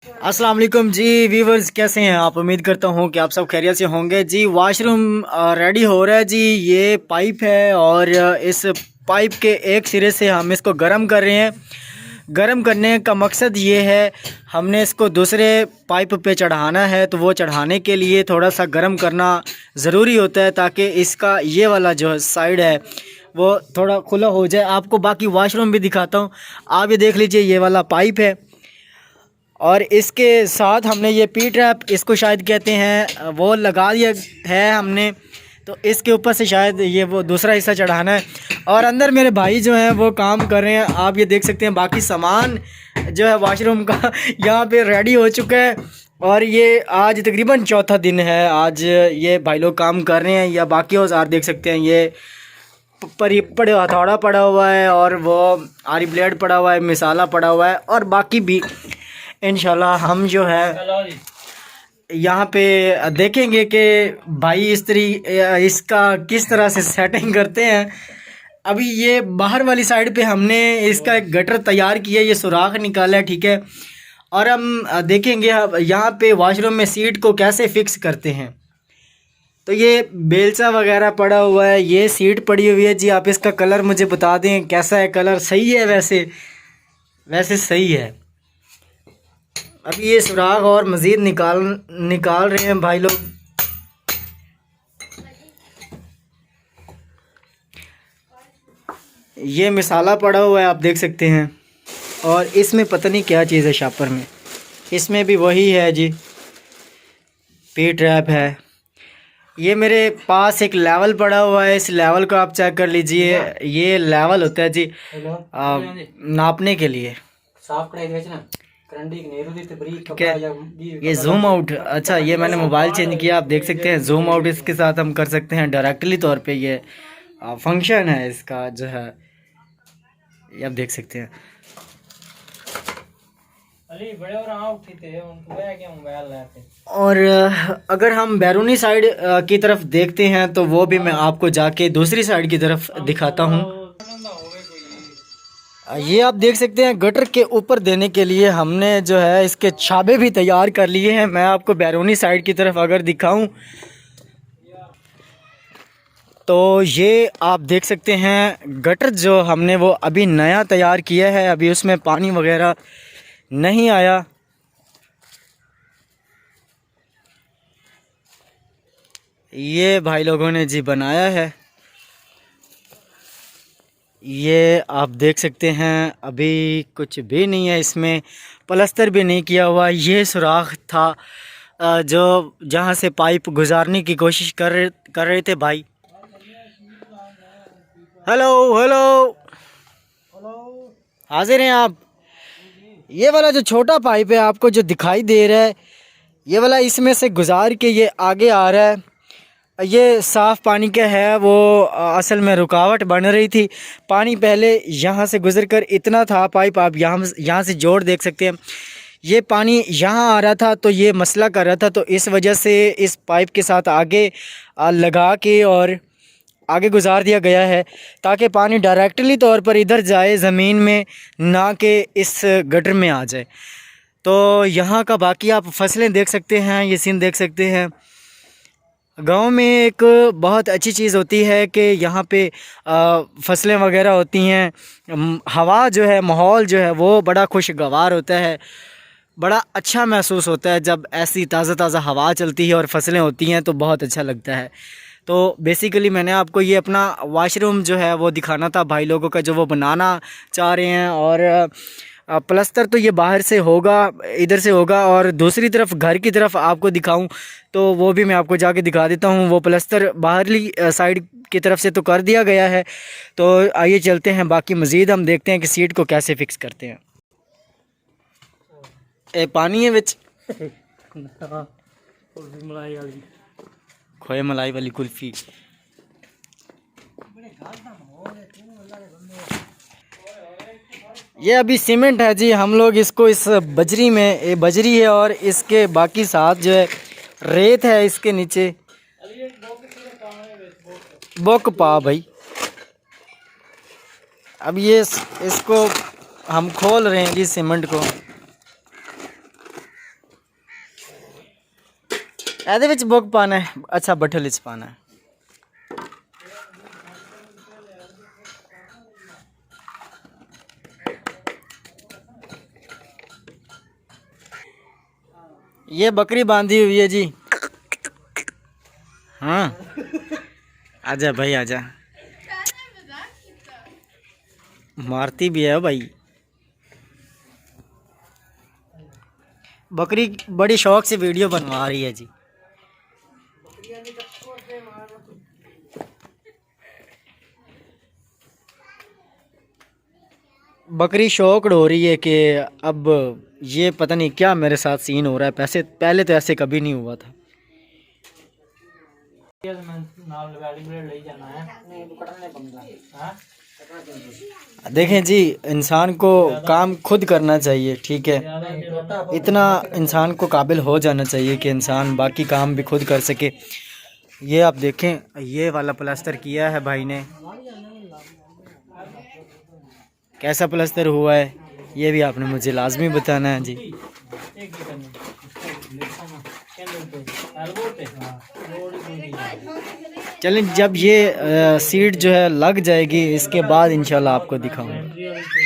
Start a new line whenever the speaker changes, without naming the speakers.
अस्सलाम वालेकुम जी व्यूवर्स, कैसे हैं आप? उम्मीद करता हूँ कि आप सब खैरियत से होंगे जी। वॉशरूम रेडी हो रहा है जी। ये पाइप है और इस पाइप के एक सिरे से हम इसको गर्म कर रहे हैं। गर्म करने का मकसद ये है, हमने इसको दूसरे पाइप पे चढ़ाना है, तो वो चढ़ाने के लिए थोड़ा सा गर्म करना ज़रूरी होता है ताकि इसका ये वाला जो साइड है वो थोड़ा खुला हो जाए। आपको बाकी वॉशरूम भी दिखाता हूँ। आप ये देख लीजिए, ये वाला पाइप है और इसके साथ हमने ये पी ट्रैप, इसको शायद कहते हैं, वो लगा दिया है हमने। तो इसके ऊपर से शायद ये वो दूसरा हिस्सा चढ़ाना है। और अंदर मेरे भाई जो हैं वो काम कर रहे हैं, आप ये देख सकते हैं। बाकी सामान जो है वॉशरूम का यहाँ पे रेडी हो चुका है। और ये आज तकरीबन चौथा दिन है, आज ये भाई लोग काम कर रहे हैं। या बाकी औजार देख सकते हैं, ये पड़े हथौड़ा पड़ा हुआ है और वो आरी ब्लेड पड़ा हुआ है, मिसाला पड़ा हुआ है और बाकी भी इंशाल्लाह हम जो है यहाँ पे देखेंगे कि भाई इसका किस तरह से सेटिंग करते हैं। अभी ये बाहर वाली साइड पे हमने इसका एक गटर तैयार किया, ये सुराख निकाला है, ठीक है। और हम देखेंगे अब यहाँ पे वॉशरूम में सीट को कैसे फिक्स करते हैं। तो ये बेलचा वगैरह पड़ा हुआ है, ये सीट पड़ी हुई है जी। आप इसका कलर मुझे बता दें कैसा है। कलर सही है, वैसे सही है। अभी ये सुराख और मज़ीद निकाल रहे हैं भाई लोग। ये मिसाला पड़ा हुआ है, आप देख सकते हैं। और इसमें पता नहीं क्या चीज़ है शापर में, इसमें भी वही है जी, पी ट्रैप है। ये मेरे पास एक लेवल पड़ा हुआ है, इस लेवल को आप चेक कर लीजिए। ये लेवल होता है जी नापने के लिए। क्या ये जूम आउट? अच्छा, ये मैंने मोबाइल चेंज किया, आप देख सकते हैं। जूम आउट इसके साथ हम कर सकते हैं डायरेक्टली तौर पे। ये फंक्शन है इसका जो है, ये आप देख सकते हैं। और अगर हम बैरूनी साइड की तरफ देखते हैं तो वो भी मैं आपको जाके दूसरी साइड की तरफ दिखाता हूँ। ये आप देख सकते हैं, गटर के ऊपर देने के लिए हमने जो है इसके छाबे भी तैयार कर लिए हैं। मैं आपको बैरूनी साइड की तरफ अगर दिखाऊं तो ये आप देख सकते हैं, गटर जो हमने वो अभी नया तैयार किया है, अभी उसमें पानी वगैरह नहीं आया। ये भाई लोगों ने जी बनाया है। ये आप देख सकते हैं, अभी कुछ भी नहीं है इसमें, प्लास्टर भी नहीं किया हुआ। ये सुराख था जो जहाँ से पाइप गुजारने की कोशिश कर रहे थे भाई। हेलो हेलो, हाजिर हैं आप? ये वाला जो छोटा पाइप है आपको जो दिखाई दे रहा है, ये वाला इसमें से गुजार के ये आगे आ रहा है। ये साफ़ पानी का है, वो असल में रुकावट बन रही थी। पानी पहले यहाँ से गुजर कर इतना था, पाइप आप यहाँ से जोड़ देख सकते हैं। ये पानी यहाँ आ रहा था तो ये मसला कर रहा था, तो इस वजह से इस पाइप के साथ आगे लगा के और आगे गुजार दिया गया है ताकि पानी डायरेक्टली तौर पर इधर जाए ज़मीन में, ना कि इस गटर में आ जाए। तो यहाँ का बाकी आप फसलें देख सकते हैं, ये सीन देख सकते हैं। गांव में एक बहुत अच्छी चीज़ होती है कि यहाँ पे फसलें वगैरह होती हैं। हवा जो है, माहौल जो है वो बड़ा खुशगवार होता है। बड़ा अच्छा महसूस होता है जब ऐसी ताज़ा ताज़ा हवा चलती है और फसलें होती हैं, तो बहुत अच्छा लगता है। तो बेसिकली मैंने आपको ये अपना वॉशरूम जो है वो दिखाना था भाई लोगों का, जो वो बनाना चाह रहे हैं। और प्लस्तर तो ये बाहर से होगा, इधर से होगा। और दूसरी तरफ घर की तरफ आपको दिखाऊं तो वो भी मैं आपको जाके दिखा देता हूं। वो प्लस्तर बाहरली साइड की तरफ से तो कर दिया गया है। तो आइए चलते हैं, बाकी मज़ीद हम देखते हैं कि सीट को कैसे फिक्स करते हैं। ए पानी है विच खोए मलाई वाली कुल्फ़ी। ये अभी सीमेंट है जी, हम लोग इसको इस बजरी में, ये बजरी है और इसके बाकी साथ जो है रेत है इसके नीचे। बोक पा भाई, अब ये इसको हम खोल रहे हैं जी सीमेंट को। ਇਹਦੇ ਵਿੱਚ ਬੁੱਕ ਪਾਣਾ ਹੈ ਅੱਛਾ ਬੱਠਲ ਵਿੱਚ ਪਾਣਾ है ये बकरी बांधी हुई है जी हाँ आजा भाई आजा मारती भी है भाई बकरी बड़ी शौक से वीडियो बनवा रही है जी बकरी शौक हो रही है कि अब ये पता नहीं क्या मेरे साथ सीन हो रहा है पैसे पहले तो ऐसे कभी नहीं हुआ था देखें जी इंसान को काम खुद करना चाहिए ठीक है इतना इंसान को काबिल हो जाना चाहिए कि इंसान बाकी काम भी खुद कर सके ये आप देखें ये वाला प्लास्टर किया है भाई ने कैसा प्लास्टर हुआ है ये भी आपने मुझे लाजमी बताना है जी चलें जब ये सीट जो है लग जाएगी इसके बाद इंशाल्लाह आपको दिखाऊंगा